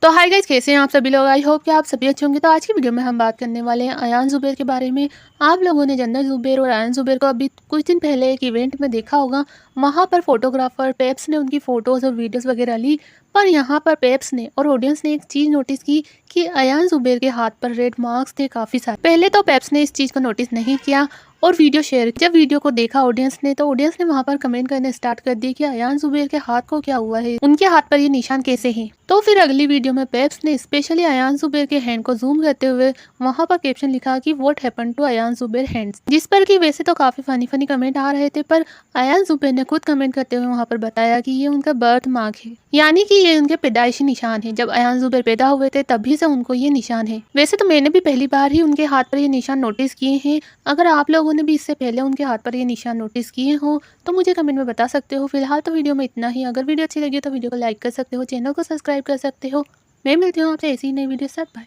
तो hi guys, कैसे हैं आप सभी लोग। आई होप कि आप सभी अच्छे होंगे। तो आज की वीडियो में हम बात करने वाले हैं अयान ज़ुबैर के बारे में। आप लोगों ने जन्नत ज़ुबैर और अयान ज़ुबैर को अभी कुछ दिन पहले एक इवेंट में देखा होगा। वहां पर फोटोग्राफर पेप्स ने उनकी फ़ोटोज़ और वीडियोस वगैरह ली। पर यहाँ पर पेप्स ने और ऑडियंस ने एक चीज़ नोटिस की कि अयान ज़ुबैर के हाथ पर रेड मार्क्स थे काफ़ी सारे। पहले तो पेप्स ने इस चीज़ को नोटिस नहीं किया और वीडियो शेयर। जब वीडियो को देखा ऑडियंस ने, तो ऑडियंस ने वहां पर कमेंट करने स्टार्ट कर दिए कि अयान ज़ुबैर के हाथ को क्या हुआ है, उनके हाथ पर ये निशान कैसे हैं। तो फिर अगली वीडियो में पेप्स ने स्पेशली अयान ज़ुबैर के हैंड को जूम करते हुए वहां पर कैप्शन लिखा कि what happened to Ayaan Zubair hands, जिस पर कि वैसे तो काफी फनी कमेंट आ रहे थे, पर अयान ज़ुबैर ने खुद कमेंट करते हुए वहां पर बताया कि ये उनका बर्थ मार्क है, यानी कि ये उनके पैदाइशी निशान है। जब अयान ज़ुबैर पैदा हुए थे तभी से उनको ये निशान है। वैसे तो मैंने भी पहली बार ही उनके हाथ पर ये निशान नोटिस किए हैं। अगर आप लोगों ने भी इससे पहले उनके हाथ पर ये निशान नोटिस किए हो तो मुझे कमेंट में बता सकते हो। फिलहाल तो वीडियो में इतना ही। अगर वीडियो अच्छी लगी तो वीडियो को लाइक कर सकते हो, चैनल को सब्सक्राइब कर सकते हो। मैं मिलती हूँ आपसे ऐसी ही नई वीडियो के साथ। बाय।